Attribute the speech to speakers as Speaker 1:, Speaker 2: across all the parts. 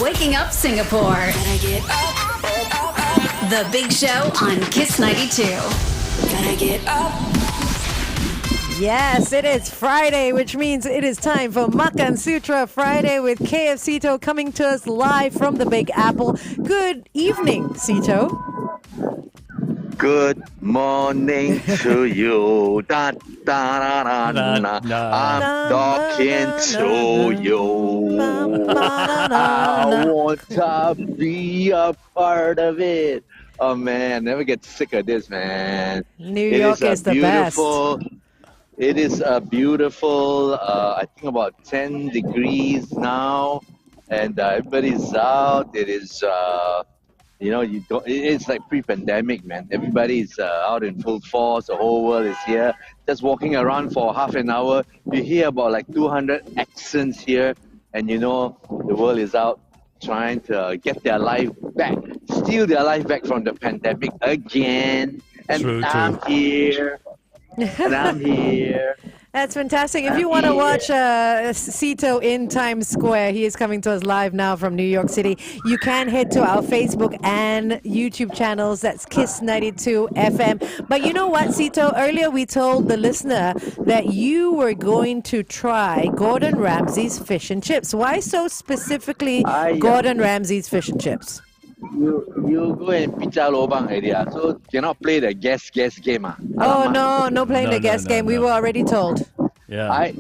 Speaker 1: Waking Up Singapore.
Speaker 2: Gotta get up.
Speaker 1: The Big Show on Kiss 92.
Speaker 2: Gotta get up.
Speaker 3: Yes, it is Friday, which means it is time for Makansutra Friday with KF Seetoh coming to us live from the Big Apple. Good evening, Seetoh.
Speaker 4: Good morning to you. Da, da, da, da, da. I'm talking to you. I want to be a part of it. Oh man, never get sick of this, man.
Speaker 3: New York is the best.
Speaker 4: It is a beautiful, I think about 10 degrees now, and everybody's out. It is, it's like pre-pandemic, man. Everybody's out in full force. The whole world is here. Just walking around for half an hour, you hear about like 200 accents here, and you know the world is out trying to get their life back, steal their life back from the pandemic again. And I'm here. And I'm here.
Speaker 3: That's fantastic. If you want to watch Seetoh in Times Square, he is coming to us live now from New York City. You can head to our Facebook and YouTube channels. That's Kiss 92 FM. But you know what, Seetoh? Earlier we told the listener that you were going to try Gordon Ramsay's fish and chips. Why so specifically Gordon Ramsay's fish and chips?
Speaker 4: You go and pizza lobang area, so cannot play the guess game.
Speaker 3: Oh no playing the guess game. We were already told.
Speaker 5: Yeah.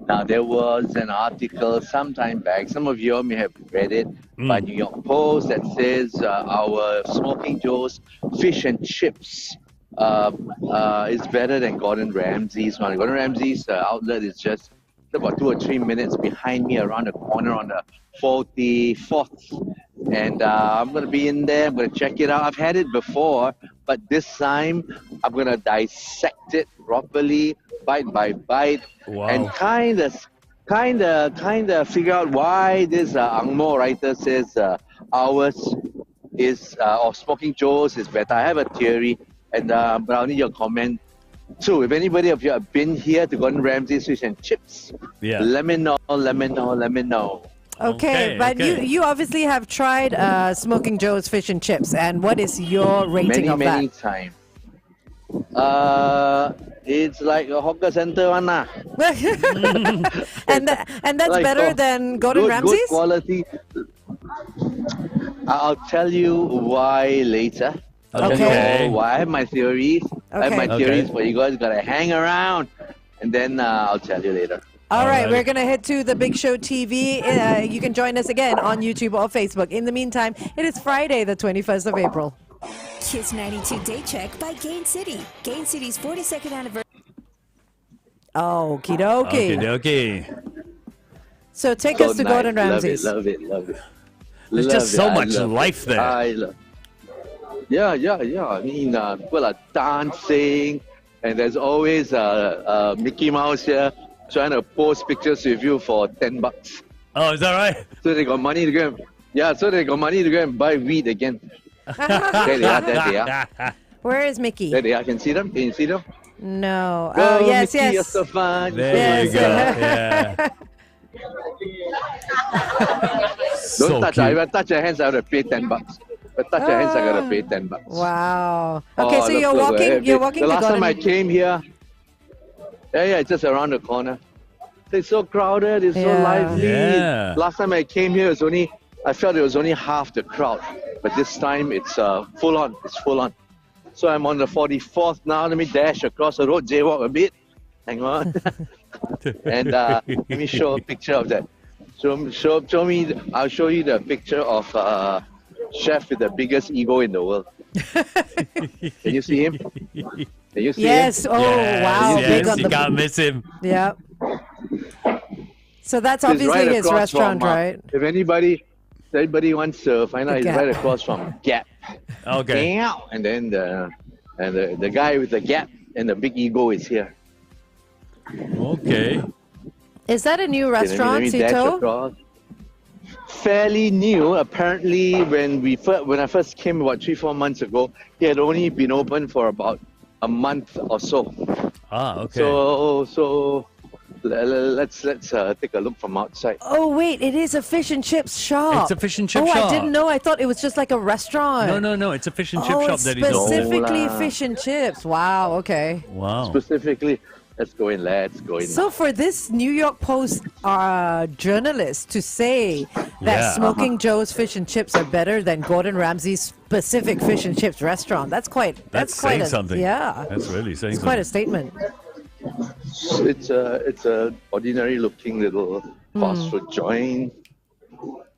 Speaker 4: Now there was an article some time back. Some of you all may have read it by New York Post that says our Smoking Joe's fish and chips is better than Gordon Ramsay's one. Gordon Ramsay's outlet is just about 2 or 3 minutes behind me around the corner on the 44th. And I'm going to be in there. I'm going to check it out. I've had it before, but this time I'm going to dissect it properly, bite by bite, and kind of figure out why this Angmo writer says ours is, or Smoking Joe's is better. I have a theory, and but I'll need your comment too. If anybody of you have been here to Gordon Ramsay's fish and chips, let me know.
Speaker 3: Okay, but you obviously have tried Smoking Joe's fish and chips, and what is your rating of that?
Speaker 4: Many times. It's like a hawker center one lah.
Speaker 3: and that's like better than Gordon Ramsay's?
Speaker 4: Good quality. I'll tell you why later. Why I have my theories. I have my theories, but you guys gotta hang around, and then I'll tell you later.
Speaker 3: All right, we're going to head to the Big Show TV. You can join us again on YouTube or Facebook. In the meantime, it is Friday, the 21st of April.
Speaker 2: Kiss 92 Day Check by Gain City. Gain City's 42nd anniversary.
Speaker 3: Okie dokie. So take us to Gordon Ramsay's.
Speaker 4: Love it.
Speaker 5: There's just so much life there.
Speaker 4: Yeah. I mean, people are dancing, and there's always Mickey Mouse here trying to post pictures with you for $10.
Speaker 5: Oh, is that right?
Speaker 4: So they got money to go and buy weed again. There they are.
Speaker 3: Where is Mickey?
Speaker 4: There they are. Can you see them?
Speaker 3: No.
Speaker 4: Go,
Speaker 3: Oh, yes,
Speaker 4: Mickey,
Speaker 3: yes.
Speaker 4: You're so fun.
Speaker 5: There you go. Yeah.
Speaker 4: Don't touch. If I touch your hands, I have to pay $10. If I touch your hands, I got to pay $10.
Speaker 3: Wow. Okay, so you're walking
Speaker 4: The
Speaker 3: to
Speaker 4: last
Speaker 3: Gordon.
Speaker 4: time I came here, it's just around the corner. It's so crowded, it's so lively.
Speaker 5: Yeah.
Speaker 4: Last time I came here, I felt it was only half the crowd. But this time, it's full on. It's full on. So I'm on the 44th now. Let me dash across the road, jaywalk a bit. Hang on. And let me show a picture of that. Show me. I'll show you the picture of chef with the biggest ego in the world. Can you see him? Can you see him?
Speaker 3: Yes. Oh, wow.
Speaker 5: Yes,
Speaker 3: Big on
Speaker 5: you can't miss him.
Speaker 3: Yeah. So that's obviously
Speaker 4: right
Speaker 3: his
Speaker 4: across
Speaker 3: restaurant,
Speaker 4: from,
Speaker 3: right?
Speaker 4: If anybody wants to find out, he's right across from Gap.
Speaker 5: Okay.
Speaker 4: And then the guy with the gap and the big ego is here.
Speaker 5: Okay.
Speaker 3: Is that a new restaurant,
Speaker 4: Let me dash
Speaker 3: Seetoh?
Speaker 4: across. Fairly new. Apparently, when I first came about 3-4 months ago, he had only been open for about a month or so.
Speaker 5: Ah, okay.
Speaker 4: So Let's take a look from outside.
Speaker 3: Oh wait, it is a fish and chips shop.
Speaker 5: It's a fish and chip
Speaker 3: oh,
Speaker 5: shop.
Speaker 3: I didn't know. I thought it was just like a restaurant.
Speaker 5: No. It's a fish and chip
Speaker 3: Oh,
Speaker 5: shop
Speaker 3: it's
Speaker 5: that he's opened.
Speaker 3: specifically
Speaker 4: No lah.
Speaker 3: fish and chips. Wow. Okay.
Speaker 5: Wow.
Speaker 4: Specifically, let's go in. Let's go in.
Speaker 3: So for this New York Post journalist to say that
Speaker 5: Yeah.
Speaker 3: Smoking Joe's fish and chips are better than Gordon Ramsay's specific fish and chips restaurant, that's quite
Speaker 5: That's
Speaker 3: quite
Speaker 5: saying
Speaker 3: a,
Speaker 5: something.
Speaker 3: Yeah,
Speaker 5: That's really saying
Speaker 3: it's quite a
Speaker 5: something.
Speaker 3: statement.
Speaker 4: It's a ordinary looking little fast food joint.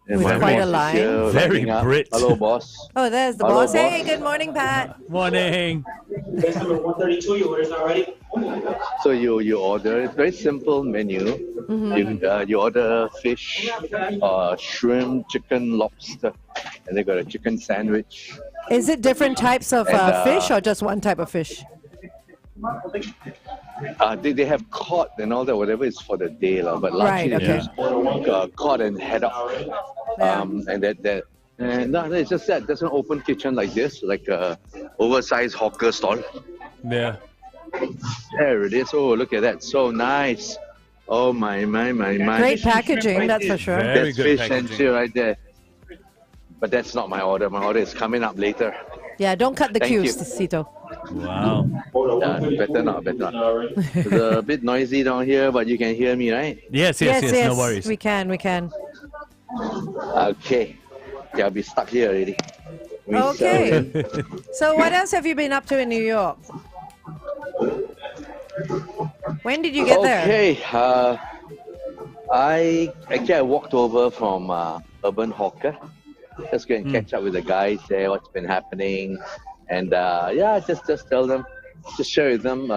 Speaker 4: And
Speaker 3: With
Speaker 4: my
Speaker 3: quite a
Speaker 4: boss is
Speaker 3: line.
Speaker 4: here
Speaker 5: Very
Speaker 4: lining up.
Speaker 5: Brit.
Speaker 4: Hello, boss.
Speaker 3: Oh, there's the
Speaker 4: Hello,
Speaker 3: boss. Hey,
Speaker 4: boss.
Speaker 3: good morning, Pat.
Speaker 5: Morning.
Speaker 6: Base number 132, your order's not ready.
Speaker 4: So you order. It's very simple menu. You order fish, shrimp, chicken, lobster, and they got a chicken sandwich.
Speaker 3: Is it different types of
Speaker 4: And,
Speaker 3: fish or just one type of fish?
Speaker 4: They have cod and all that, whatever is for the day, but largely
Speaker 3: Right,
Speaker 4: they
Speaker 3: okay.
Speaker 4: use cod and haddock.
Speaker 3: Yeah.
Speaker 4: And that. And no, it's just that there's an open kitchen like this, like a oversized hawker stall.
Speaker 5: Yeah.
Speaker 4: There it is. Oh, look at that. So nice. Oh, my.
Speaker 3: Great packaging, that's for sure.
Speaker 5: Very
Speaker 4: That's
Speaker 5: good
Speaker 4: fish and
Speaker 5: packaging.
Speaker 4: chip right there. But that's not my order. My order is coming up later.
Speaker 3: Yeah, don't cut the
Speaker 4: Thank
Speaker 3: queues,
Speaker 4: you.
Speaker 3: Seetoh.
Speaker 5: Wow.
Speaker 4: Better not. It's a bit noisy down here, but you can hear me, right?
Speaker 5: Yes. No worries.
Speaker 3: We can.
Speaker 4: Okay. Yeah, I'll be stuck here already. We
Speaker 3: Okay.
Speaker 4: sell
Speaker 3: So what else have you been up to in New York? When did you get there?
Speaker 4: Okay. I walked over from Urban Hawker. Just go and catch up with the guys there, what's been happening. And just tell them, just share with them,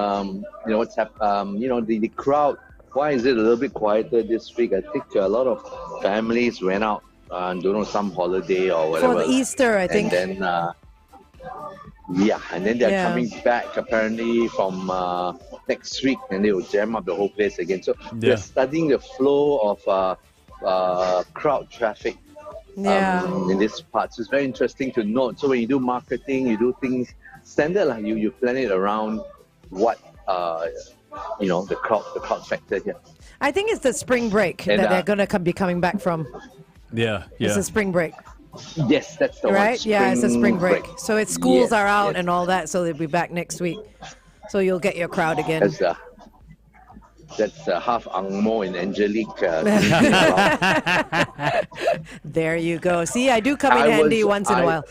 Speaker 4: what's happening. The crowd, why is it a little bit quieter this week? I think a lot of families went out on, some holiday or whatever.
Speaker 3: For the Easter, I think.
Speaker 4: And then, and then they're
Speaker 3: Yeah.
Speaker 4: coming back apparently from next week, and they will jam up the whole place again. So
Speaker 5: Yeah.
Speaker 4: we're studying the flow of crowd traffic
Speaker 3: Yeah.
Speaker 4: in this part. So it's very interesting to note. So when you do marketing, you do things standard, like you plan it around what the crowd factor here.
Speaker 3: I think it's the spring break
Speaker 4: And,
Speaker 3: that they're going to be coming back from.
Speaker 5: Yeah.
Speaker 3: It's a spring break,
Speaker 4: Yes, that's the one.
Speaker 3: right? Yeah, it's a spring break. So it's schools
Speaker 4: Yes,
Speaker 3: are out
Speaker 4: yes.
Speaker 3: and all that, so they'll be back next week. So you'll get your crowd again.
Speaker 4: That's half Angmo and Angelique.
Speaker 3: There you go. See, I do come in handy once in a while.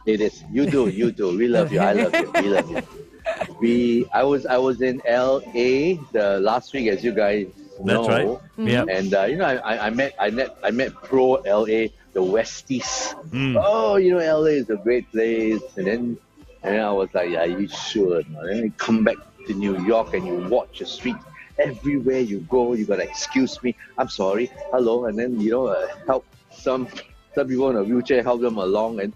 Speaker 4: It is. You do. We love you. I love you. We love you. I was in LA the last week, as you guys know.
Speaker 5: That's right. Yeah.
Speaker 4: And I met Pro LA, the Westies. Oh, LA is a great place. And then I was like, yeah, you should. And then you come back to New York and you watch the street. Everywhere you go, you gotta excuse me. I'm sorry. Hello. And then help some people in a wheelchair, help them along, and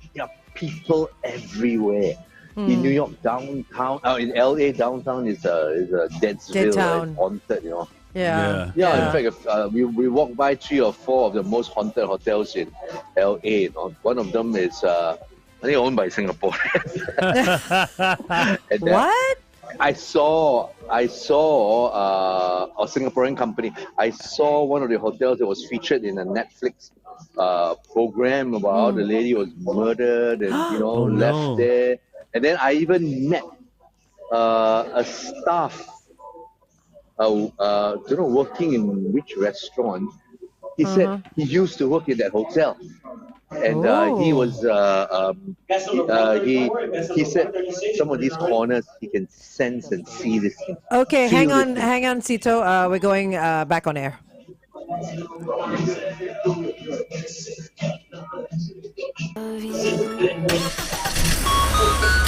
Speaker 4: people everywhere. In New York downtown, in LA downtown is a dead
Speaker 3: town.
Speaker 4: haunted.
Speaker 3: Yeah.
Speaker 4: In fact, we walked by 3 or 4 of the most haunted hotels in LA. One of them is I think owned by Singapore. And,
Speaker 3: What?
Speaker 4: I saw a Singaporean company. I saw one of the hotels that was featured in a Netflix program about how the lady was murdered and left there. And then I even met a staff, working in which restaurant. He said he used to work in that hotel. And he was he said some of these corners he can sense and see this thing.
Speaker 3: Okay,
Speaker 4: Feel
Speaker 3: hang on, Seetoh. We're going back on air.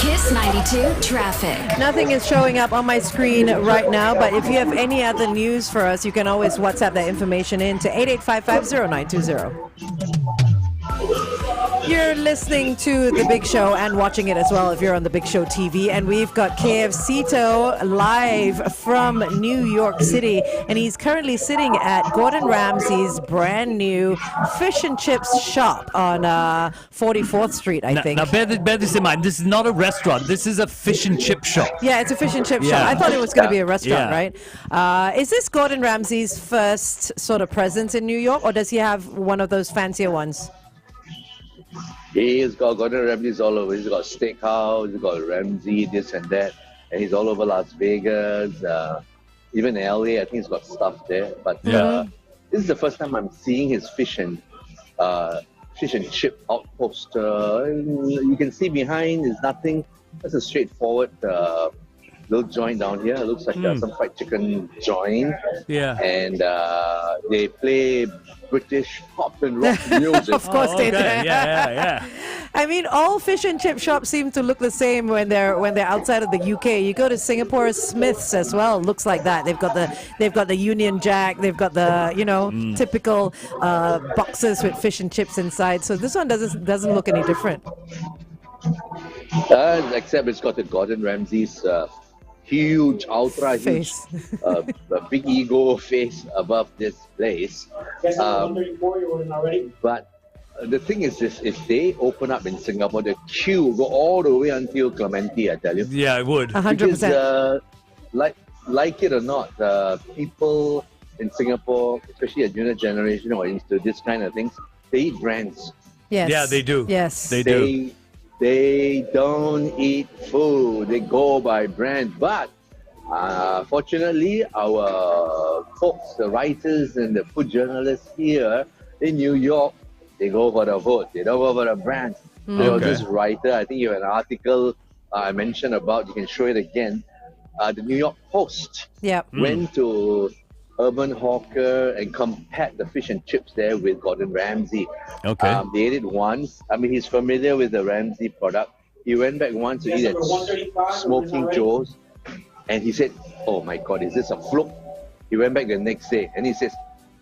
Speaker 1: Kiss 92 traffic.
Speaker 3: Nothing is showing up on my screen right now, but if you have any other news for us, you can always WhatsApp that information in to 88550920. You're listening to The Big Show and watching it as well if you're on The Big Show TV. And we've got Seetoh live from New York City. And he's currently sitting at Gordon Ramsay's brand new fish and chips shop on 44th Street, I think.
Speaker 5: Now, bear this in mind. This is not a restaurant. This is a fish and chip shop.
Speaker 3: Yeah, it's a fish and chip shop.
Speaker 5: Yeah.
Speaker 3: I thought it was going to be a restaurant,
Speaker 5: Yeah.
Speaker 3: right? Is this Gordon Ramsay's first sort of presence in New York, or does he have one of those fancier ones?
Speaker 4: He's got Gordon Ramsay's all over. He's got Steakhouse, he's got Ramsay, this and that. And he's all over Las Vegas, even LA. I think he's got stuff there. But this is the first time I'm seeing his fish and chip outpost. You can see behind is nothing. That's a straightforward little joint down here. It looks like some fried chicken joint.
Speaker 5: Yeah.
Speaker 4: And they play British pop and rock music.
Speaker 3: Of course they do.
Speaker 5: Yeah.
Speaker 3: I mean, all fish and chip shops seem to look the same when they're outside of the UK. You go to Singapore, Smith's as well. Looks like that. They've got the Union Jack. They've got the typical boxes with fish and chips inside. So this one doesn't look any different.
Speaker 4: Except it's got the Gordon Ramsay's huge, ultra huge, big ego face above this place.
Speaker 6: Guess number 134 you're ordering already?
Speaker 4: But the thing is this, if they open up in Singapore, the queue will go all the way until Clementi, I tell you.
Speaker 5: Yeah, I would.
Speaker 3: 100%.
Speaker 4: Because, like it or not, people in Singapore, especially a junior generation who are into this kind of things, they eat brands.
Speaker 3: Yes.
Speaker 5: Yeah, they do.
Speaker 3: Yes.
Speaker 5: They do.
Speaker 4: They don't eat food. They go by brand. But fortunately, our folks, the writers and the food journalists here in New York, they go for the food. They don't go for the brands. There was this writer, I think you have an article I mentioned about, you can show it again. The New York Post went to Urban Hawker and compared the fish and chips there with Gordon Ramsay.
Speaker 5: Okay.
Speaker 4: They ate it once. I mean, he's familiar with the Ramsay product. He went back once to eat at Smoking Joe's, and he said, "Oh my God, is this a fluke?" He went back the next day, and he says,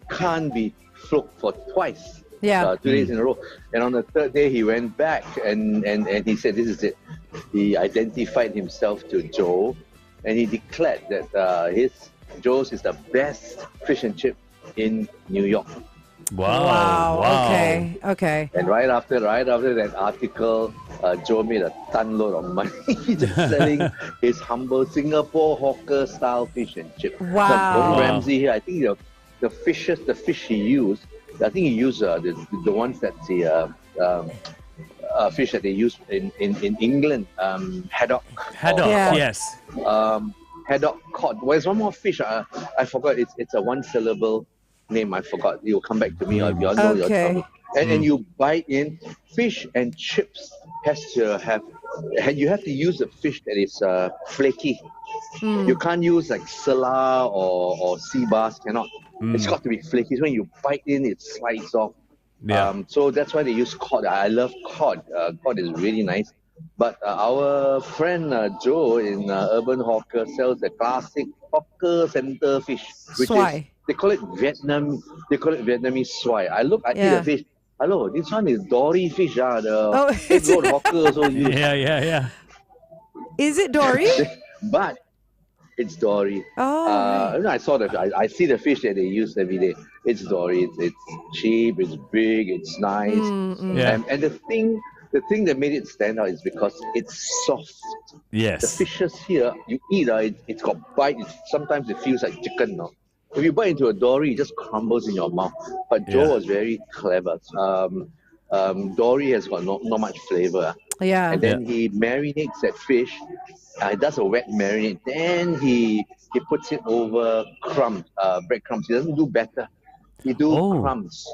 Speaker 4: "Can't be fluke for twice." 2 days in a row. And on the third day, he went back and he said, "This is it." He identified himself to Joe, and he declared that Joe's is the best fish and chip in New York.
Speaker 5: Wow.
Speaker 3: Okay.
Speaker 4: And right after that article, Joe made a ton load of money just selling his humble Singapore hawker style fish and chip.
Speaker 3: Wow.
Speaker 4: Gordon Ramsay here, I think the fish he used, I think he used the ones that the fish that they use in England, haddock.
Speaker 5: Yes.
Speaker 4: Haddock cod. There's one more fish. I forgot. It's a one-syllable name. I forgot. You'll come back to me. Or you'll know your trouble. And you bite in. Fish and chips has to have. You have to use a fish that is flaky. You can't use like sela or sea bass. Cannot. It's got to be flaky. So when you bite in, it slides off.
Speaker 5: Yeah.
Speaker 4: So that's why they use cod. I love cod. Cod is really nice. But our friend Joe in Urban Hawker sells the classic hawker center fish, which is they call it Vietnamese swai. I eat the fish. Hello, this one is dory fish. The egg road hawker also use.
Speaker 5: Yeah.
Speaker 3: Is it dory?
Speaker 4: But it's dory. I saw I see the fish that they use every day. It's dory. It's cheap. It's big. It's nice. And the thing that made it stand out is because it's soft.
Speaker 5: Yes.
Speaker 4: The fishes here, you eat, it's got bite. Sometimes it feels like chicken. No? If you bite into a dory, it just crumbles in your mouth. But Joe was very clever. Dory has got not much flavor.
Speaker 3: Yeah.
Speaker 4: And then he marinates that fish. He does a wet marinade. Then he puts it over breadcrumbs. He doesn't do batter. He do crumbs.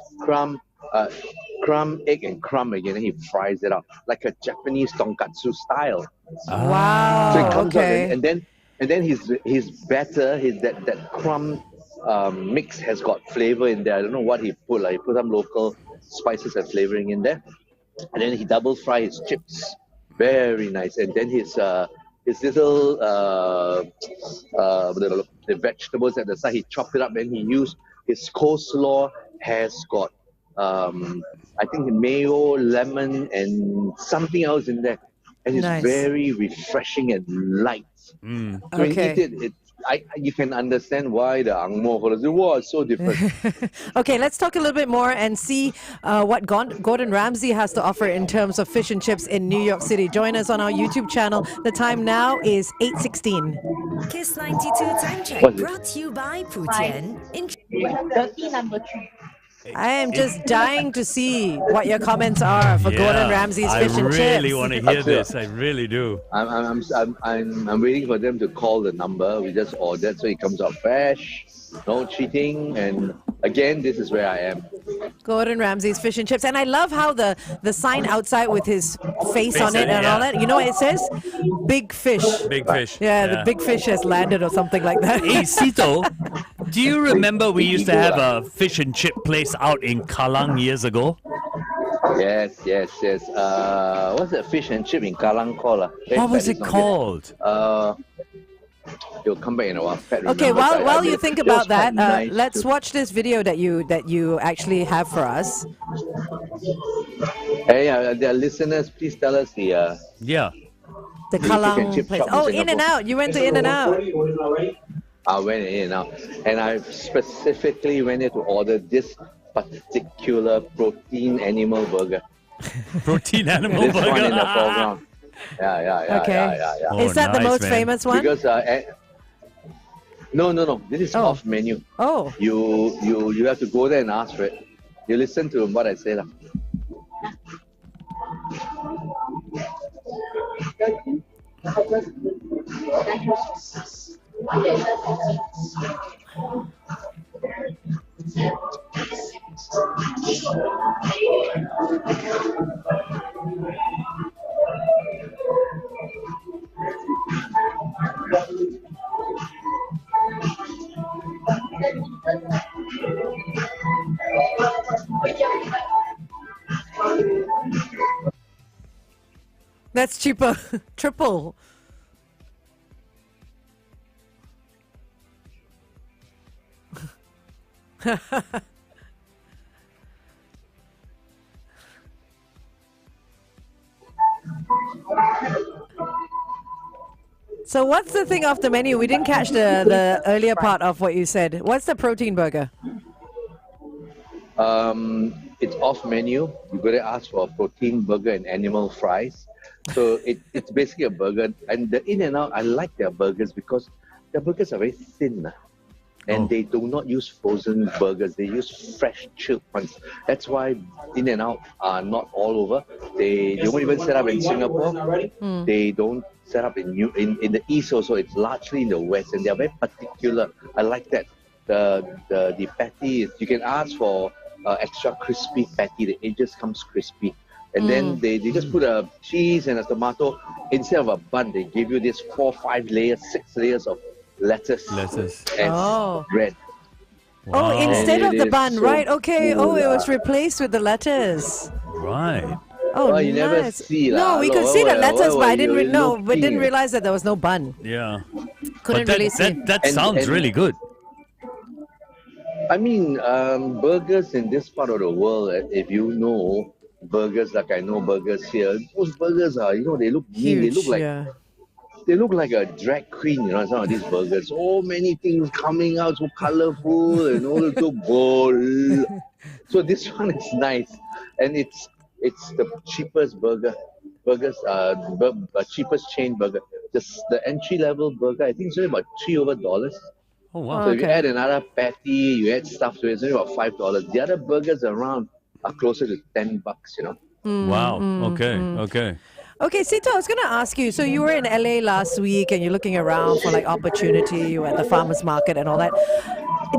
Speaker 4: Crumb, egg, and crumb again, and he fries it up like a Japanese tonkatsu style.
Speaker 3: Wow.
Speaker 4: So it comes out, and then his batter, that crumb mix has got flavor in there. I don't know what he put. He put some local spices and flavoring in there, and then he double fry his chips. Very nice. And then his little the vegetables at the side, he chopped it up, and he used his coleslaw has got I think mayo, lemon, and something else in there, and it's
Speaker 3: Nice.
Speaker 4: very refreshing and light. So when you eat
Speaker 3: Okay.
Speaker 4: you can understand why the Ang Mo fellows say, "Wow, it's so different."
Speaker 3: Okay, let's talk a little bit more and see what Gordon Ramsay has to offer in terms of fish and chips in New York City. Join us on our YouTube channel. The time now is 8:16.
Speaker 2: Kiss 92 time check
Speaker 4: What's it?
Speaker 2: brought to you by Putian.
Speaker 7: Dirty number 3.
Speaker 3: I am just dying to see what your comments are for Gordon Ramsay's fish and chips.
Speaker 5: I really want to hear
Speaker 4: Absolutely.
Speaker 5: this. I really do.
Speaker 4: I'm waiting for them to call the number. We just ordered, so it comes out fresh, no cheating. And again, this is where I am.
Speaker 3: Gordon Ramsay's fish and chips. And I love how the sign outside with his face on it
Speaker 5: on it,
Speaker 3: and all
Speaker 5: yeah.
Speaker 3: that. You know what it says? Big fish.
Speaker 5: Big fish.
Speaker 3: Yeah, the big fish has landed or something like that.
Speaker 5: Hey, Seetoh, do you remember we used to have a fish and chip place out in Kallang years ago?
Speaker 4: Yes. What's that fish and chip in Kallang called?
Speaker 5: What was it called?
Speaker 4: You'll come back in a while.
Speaker 3: Okay, while you think about that,
Speaker 4: nice
Speaker 3: let's
Speaker 4: to-
Speaker 3: watch this video that you actually have for us.
Speaker 4: Hey, the listeners, please tell us the.
Speaker 5: Yeah.
Speaker 3: The
Speaker 4: fish and
Speaker 3: Kallang
Speaker 4: chip
Speaker 3: place.
Speaker 4: shop in
Speaker 3: Oh, In and
Speaker 4: Singapore.
Speaker 3: Out. You went to In and Out.
Speaker 6: You ordered already?
Speaker 4: I went in now, and I specifically went in to order this particular protein animal burger.
Speaker 5: Protein animal
Speaker 4: This one in the
Speaker 5: burger.
Speaker 4: foreground. Yeah.
Speaker 3: Okay.
Speaker 5: Oh,
Speaker 3: Is that the
Speaker 5: nice,
Speaker 3: most
Speaker 5: man.
Speaker 3: famous one?
Speaker 4: Because no. This is
Speaker 3: Oh.
Speaker 4: off menu.
Speaker 3: Oh,
Speaker 4: You have to go there and ask for it. You listen to what I say lah.
Speaker 3: that's cheaper. Triple. So what's the thing off the menu? We didn't catch the earlier part of what you said. What's the protein burger?
Speaker 4: It's off menu. You got to ask for a protein burger and animal fries. So it's basically a burger. And the In and Out, I like their burgers because their burgers are very thin. And they do not use frozen burgers. They use fresh chilled ones. That's why In and Out are not all over. They won't even set up in Singapore. They don't set up in the East also. It's largely in the West, and they are very particular. I like that. The patty is, you can ask for extra crispy patty. The edges comes crispy. And then they just put a cheese and a tomato. Instead of a bun, they give you this 4, 5 layers, 6 layers of lettuce and
Speaker 3: Oh.
Speaker 4: bread.
Speaker 3: Oh, instead
Speaker 4: And
Speaker 3: of
Speaker 4: it
Speaker 3: the
Speaker 4: is
Speaker 3: bun,
Speaker 4: so
Speaker 3: right? Okay. Oh, it was
Speaker 4: good.
Speaker 3: replaced with the lettuce.
Speaker 5: Right.
Speaker 3: Oh,
Speaker 4: Well, you never
Speaker 3: nice.
Speaker 4: see
Speaker 3: No,
Speaker 4: lah.
Speaker 3: we
Speaker 4: Hello,
Speaker 3: could see the
Speaker 4: where
Speaker 3: lettuce,
Speaker 4: were
Speaker 3: but I
Speaker 4: you
Speaker 3: didn't no, but didn't
Speaker 4: looking?
Speaker 3: realize that there was no bun.
Speaker 5: Yeah.
Speaker 3: Couldn't
Speaker 5: But
Speaker 3: really see.
Speaker 5: that
Speaker 4: And-
Speaker 5: sounds
Speaker 4: and-
Speaker 5: really good.
Speaker 4: I mean, burgers in this part of the world, if you know burgers like I know burgers here, most burgers are, they look mean.
Speaker 3: Huge.
Speaker 4: They look like a drag queen, some of these burgers. So many things coming out, so colorful and all so bold. So this one is nice. And it's the cheapest cheapest chain burger. The entry level burger, I think it's only about $3 over.
Speaker 5: Oh, wow.
Speaker 4: So if you
Speaker 3: Okay.
Speaker 4: add another patty, you add stuff to it, it's only about $5. The other burgers around are closer to $10,
Speaker 5: Wow. Okay. Okay.
Speaker 3: Okay, Seetoh, I was going to ask you. So you were in LA last week, and you're looking around for like opportunity. You were at the farmers market and all that.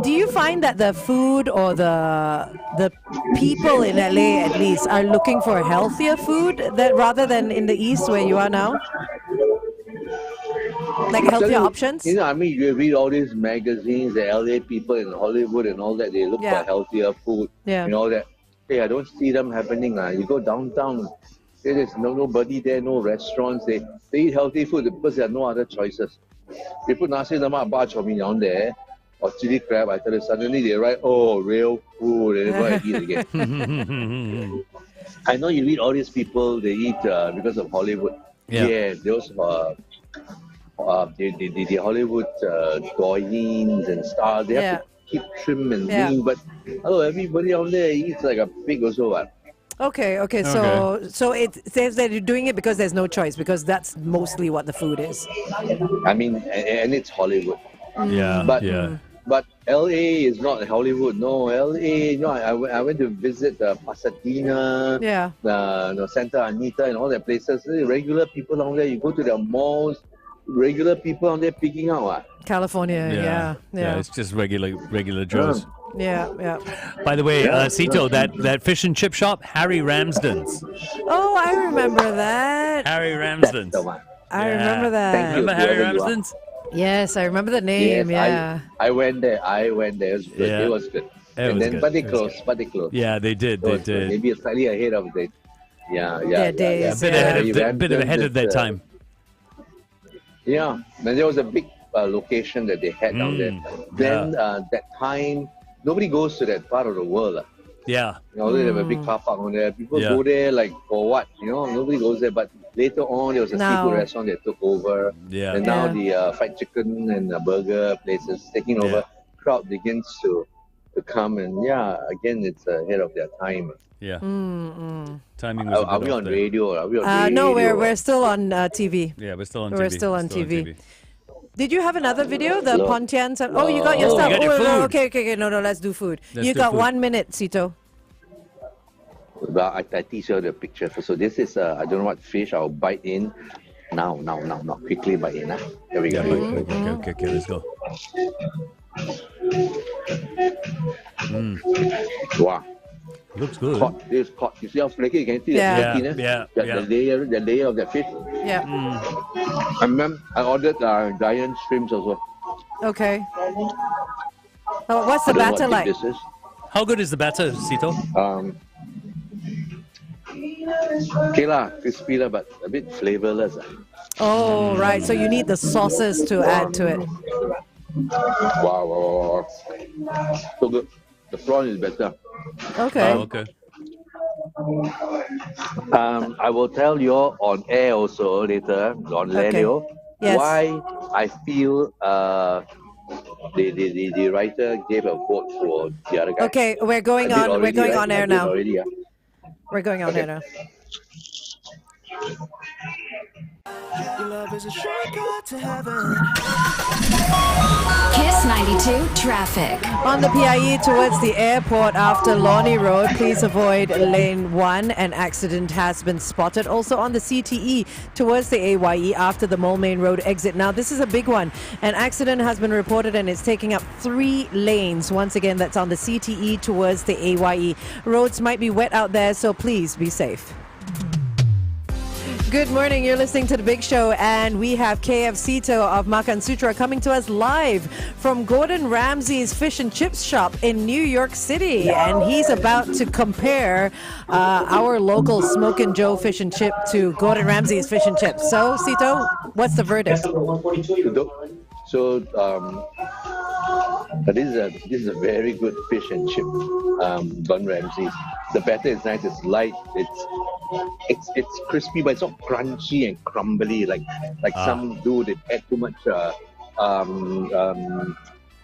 Speaker 3: Do you find that the food or the people in LA at least are looking for healthier food that rather than in the East where you are now? Like healthier options?
Speaker 4: I mean, you read all these magazines, the LA people in Hollywood and all that, they look
Speaker 3: Yeah.
Speaker 4: for healthier food
Speaker 3: Yeah.
Speaker 4: and all that. Hey, I don't see them happening. You go downtown, there's nobody there, no restaurants. They eat healthy food because there are no other choices. They put nasi lemak bak chor mee down there. or chili crab, I tell you, suddenly they write, oh, real food, and they go and eat again. I know you read all these people, they eat because of Hollywood.
Speaker 5: Yeah.
Speaker 4: Those the Hollywood doyens and stars, they have to keep trim and lean. But hello, everybody out there eats like a pig also.
Speaker 3: Okay. So it says that you're doing it because there's no choice, because that's mostly what the food is.
Speaker 4: I mean, and it's Hollywood.
Speaker 5: Yeah.
Speaker 4: But LA is not Hollywood. No, LA. No, I went to visit Pasadena, Santa Anita, and all that places. Regular people down there. You go to the malls. Regular people down there picking out.
Speaker 3: California. Yeah.
Speaker 5: It's just regular Joes.
Speaker 3: Yeah.
Speaker 5: By the way, Seetoh, that fish and chip shop, Harry Ramsden's.
Speaker 3: Oh, I remember that.
Speaker 5: Harry Ramsden's.
Speaker 3: I remember that.
Speaker 4: Thank you,
Speaker 5: Remember Harry
Speaker 4: whoever you are.
Speaker 5: Ramsden's?
Speaker 3: Yes, I remember the name.
Speaker 4: Yes, I went there. It was good.
Speaker 5: Yeah.
Speaker 4: It was good. But they closed.
Speaker 5: Yeah, they did. They did.
Speaker 4: Maybe slightly ahead of the.
Speaker 3: Their days.
Speaker 5: Bit ahead of their time.
Speaker 4: Yeah, and there was a big location that they had down there. Then that time, nobody goes to that part of the world.
Speaker 5: Yeah.
Speaker 4: They have a big car park on there. People go there like for what? Nobody goes there. But later on, there was a seafood restaurant that took over.
Speaker 5: Yeah.
Speaker 4: And now the fried chicken and burger places taking over. Crowd begins to come, and again, it's ahead of their time.
Speaker 5: Yeah. Timing was
Speaker 4: Are we on radio? Are we on radio?
Speaker 3: No, we're still on TV.
Speaker 5: Yeah, we're still on TV.
Speaker 3: We're still on TV. Did you have another video? The Pontians? Oh, you got your
Speaker 5: Oh,
Speaker 3: stuff.
Speaker 5: you got your food.
Speaker 3: Okay. No, let's do food.
Speaker 5: Let's
Speaker 3: you
Speaker 5: do
Speaker 3: got
Speaker 5: food.
Speaker 3: 1 minute, Seetoh.
Speaker 4: Well, I teach you the picture. So this is I don't know what fish. I'll bite in. Now. Quickly bite in. Here we go.
Speaker 5: Okay, let's go.
Speaker 4: Wow.
Speaker 5: Looks good.
Speaker 4: Caught. This is caught. You see how flaky? You can see
Speaker 3: Yeah.
Speaker 4: the flakiness?
Speaker 5: Yeah.
Speaker 4: The layer of the fish.
Speaker 3: Yeah.
Speaker 4: I ordered giant shrimps also.
Speaker 3: Okay. What's the
Speaker 4: I don't know
Speaker 3: batter
Speaker 4: what
Speaker 3: like?
Speaker 4: this is.
Speaker 5: How good is the batter, Seetoh?
Speaker 4: Okay lah, crispy lah, but a bit flavorless.
Speaker 3: Oh, right. So you need the sauces to add to it.
Speaker 4: Wow. So good. The prawn is better.
Speaker 3: Okay.
Speaker 5: Okay.
Speaker 4: I will tell you on air also later on radio
Speaker 3: Yes.
Speaker 4: why I feel the writer gave a vote for the other guy.
Speaker 3: Okay, we're going on. We're going on air now.
Speaker 4: Already,
Speaker 3: We're going on air now.
Speaker 1: Kiss 92 traffic.
Speaker 3: On the PIE towards the airport after Lornie Road, please avoid lane 1. An accident has been spotted. Also on the CTE towards the AYE after the Moulmein Road exit. Now, this is a big one. An accident has been reported and it's taking up 3 lanes. Once again, that's on the CTE towards the AYE. Roads might be wet out there, so please be safe. Good morning. You're listening to The Big Show, and we have KF Seetoh of Makansutra coming to us live from Gordon Ramsay's Fish and Chips shop in New York City. And he's about to compare our local Smoke and Joe Fish and Chip to Gordon Ramsay's Fish and Chips. So, Seetoh, what's the verdict?
Speaker 4: So, this is a very good fish and chip, Gordon Ramsay's. The batter is nice. It's light. It's crispy, but it's not crunchy and crumbly like some do. They add too much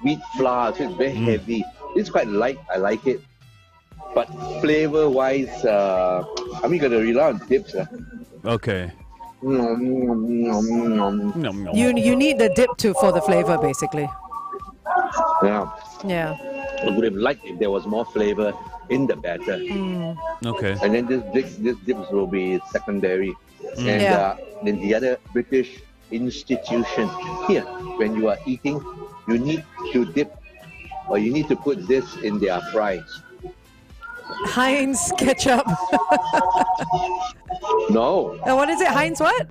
Speaker 4: wheat flour, so it's very heavy. It's quite light. I like it. But flavor-wise, I'm gonna rely on dips.
Speaker 5: Okay.
Speaker 3: You need the dip for the flavor, basically.
Speaker 4: Yeah.
Speaker 3: Yeah.
Speaker 4: I would have liked if there was more flavor in the batter.
Speaker 5: Okay.
Speaker 4: And then this dips will be secondary. And then the other British institution here, when you are eating, you need to dip, or you need to put this in their fries.
Speaker 3: Heinz ketchup.
Speaker 4: No.
Speaker 3: What is it? Heinz what?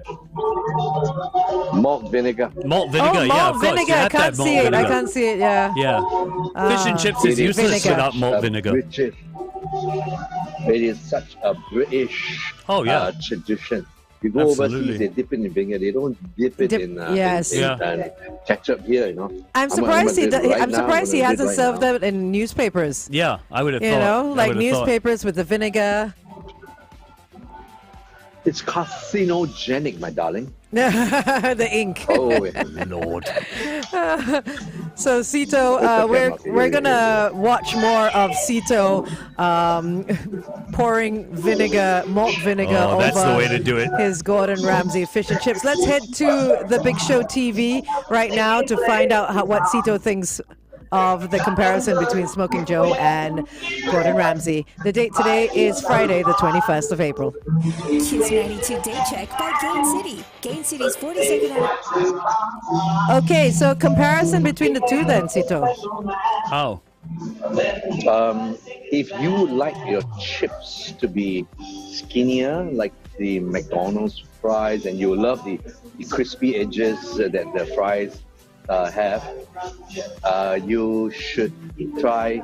Speaker 4: Malt vinegar.
Speaker 5: Malt vinegar,
Speaker 3: Oh,
Speaker 5: yeah,
Speaker 3: malt
Speaker 5: of course. You
Speaker 3: vinegar. I
Speaker 5: have to
Speaker 3: can't
Speaker 5: have malt
Speaker 3: see it. I
Speaker 5: vinegar.
Speaker 3: can't see it. Yeah.
Speaker 5: Yeah. Fish and chips is
Speaker 4: It is
Speaker 5: useless
Speaker 3: vinegar.
Speaker 5: without malt vinegar.
Speaker 4: It is such a British
Speaker 5: Oh, yeah.
Speaker 4: tradition. You go
Speaker 5: Absolutely.
Speaker 4: overseas, they dip it in vinegar. They don't dip it in,
Speaker 3: yes.
Speaker 4: ketchup here, you know.
Speaker 3: I'm surprised
Speaker 4: I'm gonna do it right
Speaker 3: I'm
Speaker 4: now.
Speaker 3: surprised he
Speaker 4: I'm gonna do it
Speaker 3: hasn't
Speaker 4: right
Speaker 3: served
Speaker 4: now.
Speaker 3: that in newspapers.
Speaker 5: Yeah, I would have
Speaker 3: You
Speaker 5: thought.
Speaker 3: know,
Speaker 5: I
Speaker 3: like
Speaker 5: would have thought.
Speaker 3: newspapers with the vinegar.
Speaker 4: It's carcinogenic, my darling.
Speaker 3: The ink.
Speaker 4: Oh,
Speaker 5: Lord.
Speaker 3: So Seetoh, we're gonna watch more of Seetoh pouring malt vinegar
Speaker 5: Oh,
Speaker 3: over
Speaker 5: that's the way to do it.
Speaker 3: his Gordon Ramsay fish and chips. Let's head to the Big Show TV right now to find out what Seetoh thinks of the comparison between Smoking Joe and Gordon Ramsay. The date today is Friday, the 21st of April.
Speaker 2: Kiss 92 Day Check by Gain City. Gain City's 42nd
Speaker 3: Okay, so comparison between the two then, Seetoh.
Speaker 5: How?
Speaker 4: If you like your chips to be skinnier, like the McDonald's fries, and you love the crispy edges that the fries have, you should try.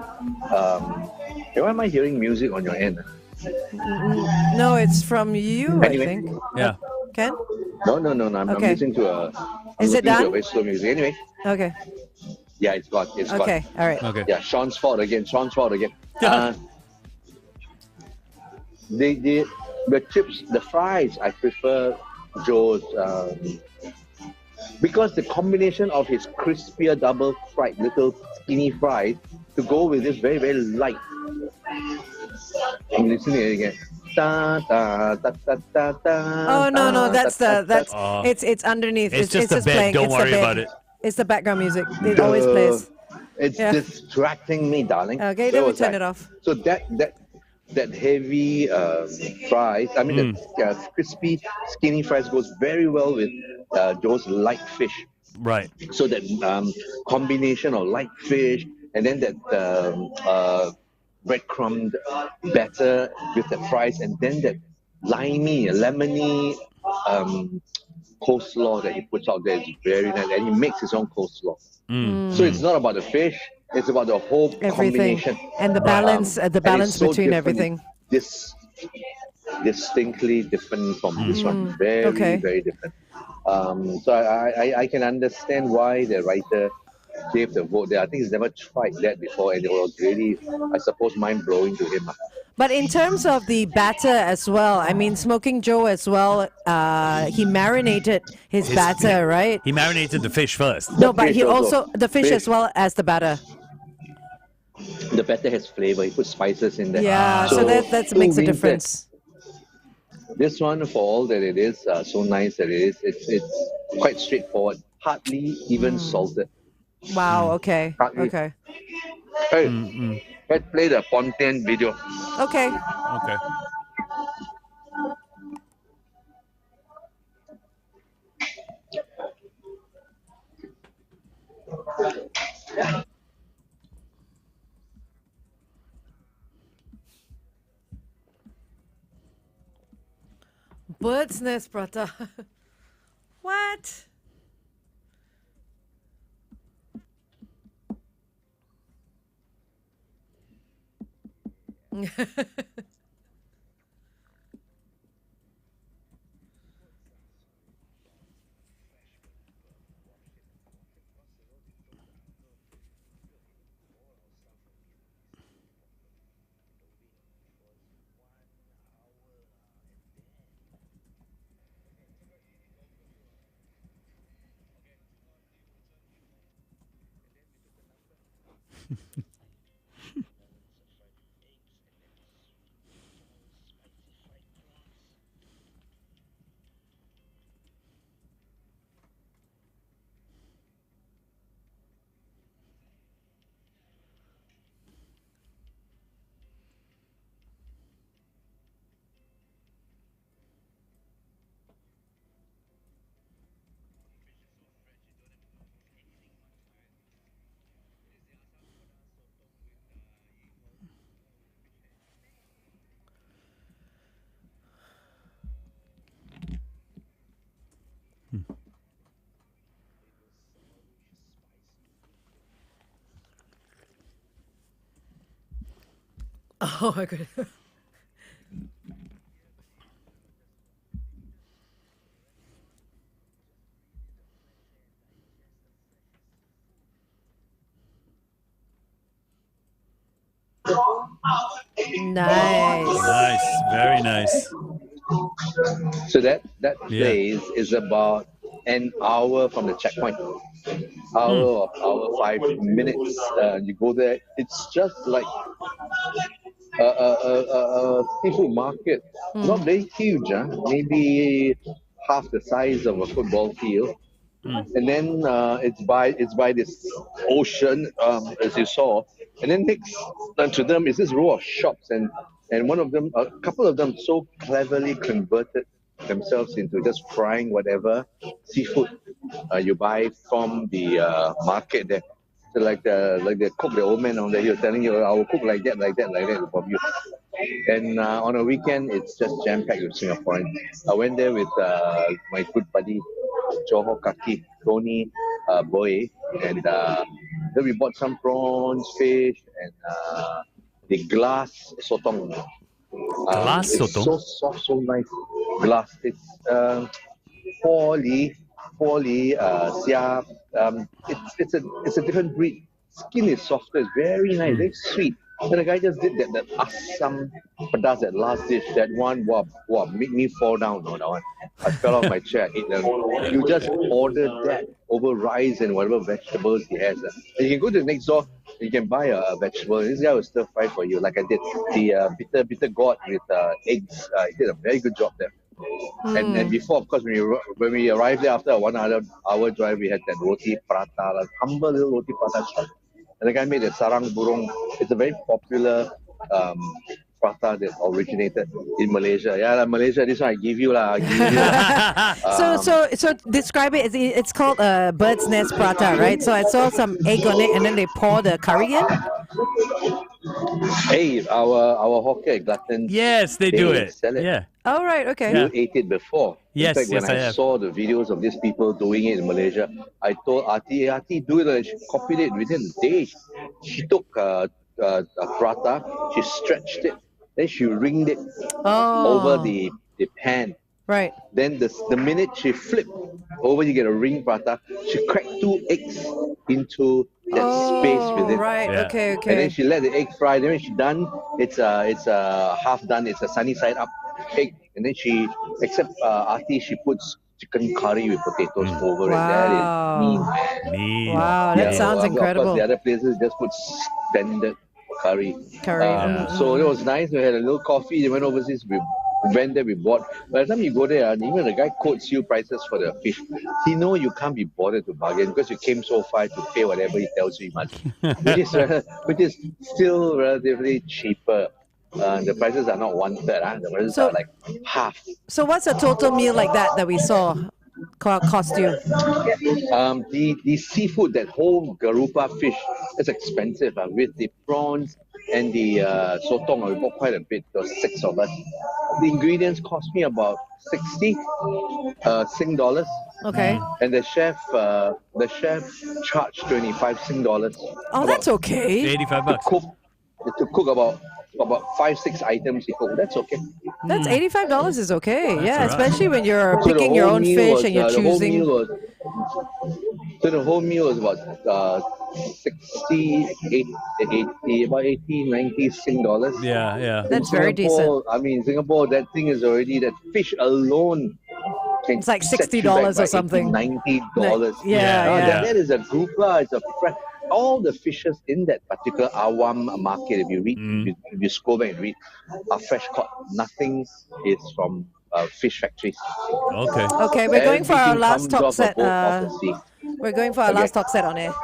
Speaker 4: Why am I hearing music on your end?
Speaker 3: No, it's from you,
Speaker 4: Anyway.
Speaker 3: I think.
Speaker 5: Yeah.
Speaker 3: Ken?
Speaker 4: No. I'm
Speaker 3: Okay.
Speaker 4: listening to a.
Speaker 3: Is it
Speaker 4: listening to
Speaker 3: done?
Speaker 4: a very slow music. Anyway,
Speaker 3: Okay.
Speaker 4: yeah, it's gone. It's gone.
Speaker 3: Okay. All right.
Speaker 5: Okay.
Speaker 4: Yeah, Sean's fault again. The chips, the fries, I prefer Joe's because the combination of his crispier double fried little skinny fries to go with this very, very light. I'm listening to it again. Da, da, da, da, da, da,
Speaker 3: Oh no,
Speaker 4: da,
Speaker 3: that's
Speaker 4: da,
Speaker 3: the that's
Speaker 5: Oh.
Speaker 3: it's underneath.
Speaker 5: It's just the bed,
Speaker 3: playing.
Speaker 5: don't
Speaker 3: It's the
Speaker 5: worry
Speaker 3: bed.
Speaker 5: about it.
Speaker 3: It's the background music. It always plays.
Speaker 4: It's
Speaker 3: Yeah.
Speaker 4: distracting me, darling.
Speaker 3: Okay,
Speaker 4: Where
Speaker 3: then we
Speaker 4: was
Speaker 3: turn
Speaker 4: I?
Speaker 3: it off.
Speaker 4: So that heavy fries, I mean the crispy skinny fries goes very well with Joe's light fish.
Speaker 5: Right.
Speaker 4: So that combination of light fish and then that breadcrumbed batter with the fries and then that lemony coleslaw that he puts out there is very nice, and he makes his own coleslaw. So it's not about the fish; it's about the whole
Speaker 3: Everything
Speaker 4: combination
Speaker 3: and the balance,
Speaker 4: and
Speaker 3: the
Speaker 4: it's
Speaker 3: balance
Speaker 4: so
Speaker 3: between
Speaker 4: different.
Speaker 3: everything.
Speaker 4: Distinctly different from this one. Very,
Speaker 3: okay.
Speaker 4: very different. So I can understand why the writer gave the vote there. I think he's never tried that before, and it was really, I suppose, mind blowing to him.
Speaker 3: But in terms of the batter as well, I mean, Smoking Joe as well, he marinated his batter, right?
Speaker 5: He marinated the fish first.
Speaker 3: No, but
Speaker 4: fish
Speaker 3: he
Speaker 4: also.
Speaker 3: also the fish as well as the batter.
Speaker 4: The batter has flavor. He puts spices in there.
Speaker 3: Yeah, so that
Speaker 4: who
Speaker 3: makes a
Speaker 4: wins
Speaker 3: difference.
Speaker 4: that? This one, for all that it is, so nice that it is, it's quite straightforward. Hardly even salted.
Speaker 3: Wow. Okay.
Speaker 4: Hardly.
Speaker 3: Okay.
Speaker 4: Hey, let's play the Pontian video.
Speaker 3: Okay.
Speaker 5: Okay.
Speaker 3: Bird's nest prata. What? Oh my goodness. Nice.
Speaker 5: Nice, very nice.
Speaker 4: So that
Speaker 5: Yeah.
Speaker 4: place is about an hour from the checkpoint. Hour 5 minutes. You go there. It's just like a seafood market. Not very huge, maybe half the size of a football field. And then it's by this ocean, as you saw. And then next to them is this row of shops, and one of them, a couple of them, so cleverly converted themselves into just frying whatever seafood you buy from the market there. So like the cook, the old man on there, he was telling you, I will cook like that for you. And on a weekend, it's just jam-packed with Singaporeans. I went there with my good buddy, Johor Kaki, Tony Boy, and then we bought some prawns, fish, and the glass sotong.
Speaker 5: Glass
Speaker 4: it's
Speaker 5: sotong?
Speaker 4: so soft, so nice. Glass. It's poorly, siap. It's a different breed. Skin is softer. It's very nice, very sweet. And the guy just did that asam pedas, that last dish. That one, wow, made me fall down. No, that one. I fell off my chair. Ate them. You just order that over rice and whatever vegetables he has. And you can go to the next door. You can buy a vegetable. This guy will stir fry for you, like I did. The bitter gourd with eggs. He did a very good job there. And before, of course, when we arrived there after a 1 hour drive, we had that roti prata, like humble little roti prata shop. And the guy made a sarang burung. It's a very popular prata that originated in Malaysia. Yeah, Malaysia. This one I give you lah.
Speaker 3: So describe it. It's called bird's nest prata, right? So I saw some egg on it, and then they pour the curry in.
Speaker 4: Hey, our hawker at Glutton.
Speaker 5: Yes, they do it.
Speaker 4: Sell it.
Speaker 5: Yeah.
Speaker 3: Oh, right. Okay.
Speaker 4: You ate it before.
Speaker 5: Yes,
Speaker 4: in fact,
Speaker 5: yes,
Speaker 4: when
Speaker 5: I
Speaker 4: I
Speaker 5: have.
Speaker 4: saw the videos of these people doing it in Malaysia, I told Artie, do it. She copied it within a day. She took a prata, she stretched it, then she ringed it over the pan.
Speaker 3: Right.
Speaker 4: Then the minute she flipped over, you get a ring prata. She cracked 2 eggs into that space within.
Speaker 3: Right.
Speaker 5: Yeah.
Speaker 3: Okay.
Speaker 4: And then she let the egg fry. Then when she's done, it's half done. It's a sunny side up egg. And then except Aarti, she puts chicken curry with potatoes over it. That is mean, man.
Speaker 5: Me.
Speaker 3: Wow, that sounds
Speaker 4: Of
Speaker 3: incredible.
Speaker 4: course, the other places just put standard curry. So it was nice. We had a little coffee. They went overseas. We went there. We bought. By the time you go there, even the guy quotes you prices for the fish. He know you can't be bothered to bargain because you came so far to pay whatever he tells you must, which is still relatively cheaper. The prices are not 1/3. The prices are like half.
Speaker 3: So what's a total meal like that we saw cost you?
Speaker 4: The seafood, that whole garupa fish, is expensive. With the prawns and the sotong, we bought quite a bit. There was 6 of us. The ingredients cost me about 60 Sing dollars.
Speaker 3: Okay.
Speaker 4: And the chef charged 25 Sing dollars.
Speaker 3: Oh, that's okay.
Speaker 5: $85.
Speaker 4: To cook about 5-6 items he cooked. That's okay.
Speaker 3: That's $85 is okay. Yeah,
Speaker 5: all right.
Speaker 3: especially when you're
Speaker 4: So the
Speaker 3: picking your
Speaker 4: whole
Speaker 3: own
Speaker 4: meal
Speaker 3: fish
Speaker 4: was,
Speaker 3: and you're
Speaker 4: the whole
Speaker 3: choosing.
Speaker 4: meal was- So the whole meal was about 60, 80, about 80, 90 Sing dollars.
Speaker 5: Yeah.
Speaker 3: That's very decent.
Speaker 4: Singapore, I mean, Singapore, that thing is already, that fish alone can
Speaker 3: It's like
Speaker 4: set you
Speaker 3: $60
Speaker 4: back
Speaker 3: or something.
Speaker 4: by $90.
Speaker 3: Yeah.
Speaker 4: That is a grouper, it's a fresh. All the fishes in that particular Awam market, if you scroll back and read, are fresh caught. Nothing is from fish factories.
Speaker 5: Okay.
Speaker 3: Okay, we're going for our
Speaker 4: Everything
Speaker 3: last
Speaker 4: comes
Speaker 3: talk
Speaker 4: off a
Speaker 3: set.
Speaker 4: boat off the sea.
Speaker 3: We're going for our last talk set on air.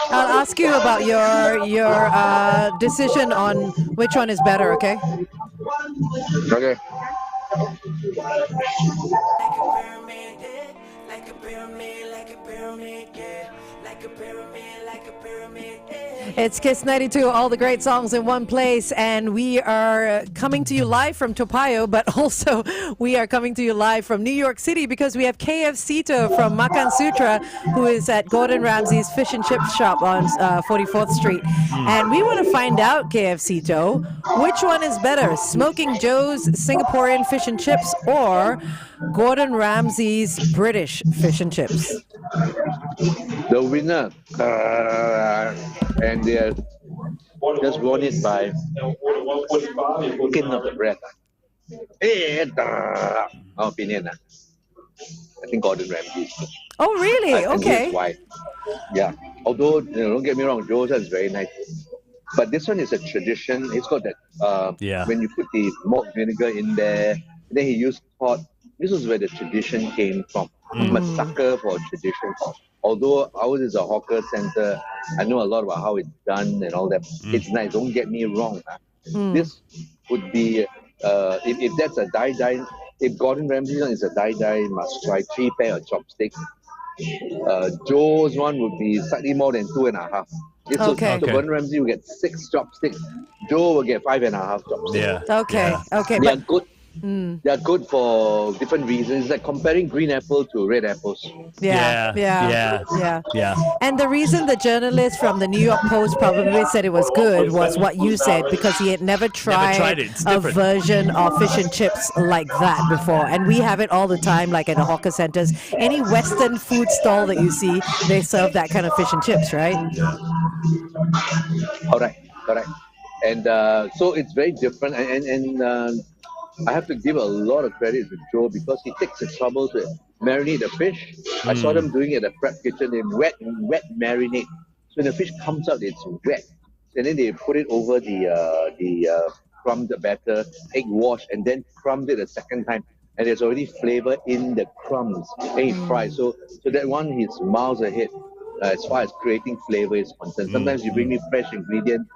Speaker 3: I'll ask you about your decision on which one is better. Okay.
Speaker 4: Okay.
Speaker 8: Like a pyramid, like a pyramid, yeah. Like a pyramid, like a pyramid, yeah.
Speaker 3: It's Kiss 92, all the great songs in one place, and we are coming to you live from Toa Payoh, but also we are coming to you live from New York City because we have Seetoh from Makansutra, who is at Gordon Ramsay's Fish and Chip Shop on 44th Street. And we want to find out, Seetoh, which one is better, Smoking Joe's Singaporean Fish and Chips or Gordon Ramsay's British Fish and Chips?
Speaker 4: The winner, and Just run it by skin of the breath. My opinion. I think Gordon Ramsay.
Speaker 3: Oh, really?
Speaker 4: And
Speaker 3: Okay.
Speaker 4: here's why. Yeah. Although, don't get me wrong, Joe's is very nice. But this one is a tradition. It's got that, when you put the malt vinegar in there, then he used pot. This is where the tradition came from. I'm a sucker for tradition. Although ours is a hawker center, I know a lot about how it's done and all that. It's nice. Don't get me wrong. This would be, if that's a die, if Gordon Ramsay's one is a die, must try 3 pair of chopsticks. Joe's one would be slightly more than 2.5. So Gordon Ramsay will get 6 chopsticks. Joe will get 5.5 chopsticks.
Speaker 5: Yeah.
Speaker 3: Okay.
Speaker 5: Yeah.
Speaker 3: Okay.
Speaker 4: They are
Speaker 3: But
Speaker 4: good. They are good for different reasons. It's like comparing green apple to red apples.
Speaker 3: yeah.
Speaker 5: Yeah.
Speaker 3: And the reason the journalist from the New York Post probably said it was good was what you said, because he had never tried
Speaker 5: it. It's
Speaker 3: a
Speaker 5: different.
Speaker 3: version of fish and chips like that before. And we have it all the time, like in the hawker centers. Any Western food stall that you see, they serve that kind of fish and chips, right?
Speaker 4: Correct. And so it's very different. And I have to give a lot of credit to Joe because he takes the trouble to marinate the fish. I saw them doing it at the prep kitchen. They wet marinate. So when the fish comes out, it's wet. And then they put it over the crumbed batter, egg wash, and then crumbed it a second time. And there's already flavor in the crumbs. And he fries. So that one, he's miles ahead as far as creating flavor is concerned. Sometimes you bring me fresh ingredients,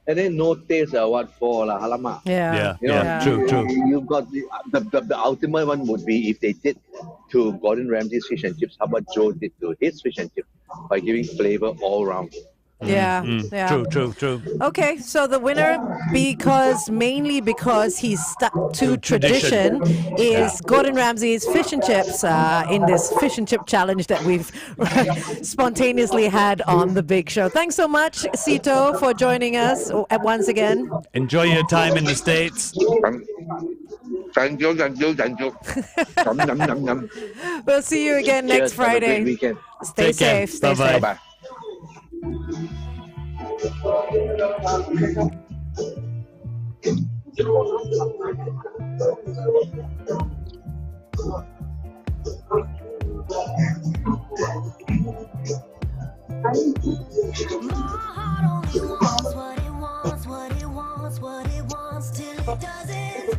Speaker 4: and then no taste what for lah, alamak.
Speaker 3: Yeah.
Speaker 4: You know,
Speaker 5: Yeah. True.
Speaker 4: You've got the ultimate one would be if they did to Gordon Ramsay's fish and chips, how about Joe did to his fish and chips by giving flavor all around.
Speaker 3: Yeah.
Speaker 5: True.
Speaker 3: Okay, so the winner, mainly because he's stuck to tradition, is Gordon Ramsay's fish and chips in this fish and chip challenge that we've spontaneously had on the Big Show. Thanks so much, Seetoh, for joining us once again.
Speaker 5: Enjoy your time in the States.
Speaker 4: Thank you. Nom, nom, nom, nom.
Speaker 3: We'll see you again next
Speaker 4: Cheers, have a great
Speaker 3: Friday.
Speaker 4: weekend.
Speaker 3: Stay
Speaker 5: Take care.
Speaker 3: safe. Stay
Speaker 5: Bye-bye.
Speaker 3: safe.
Speaker 4: Bye-bye.
Speaker 8: My heart only wants what it wants till it doesn't.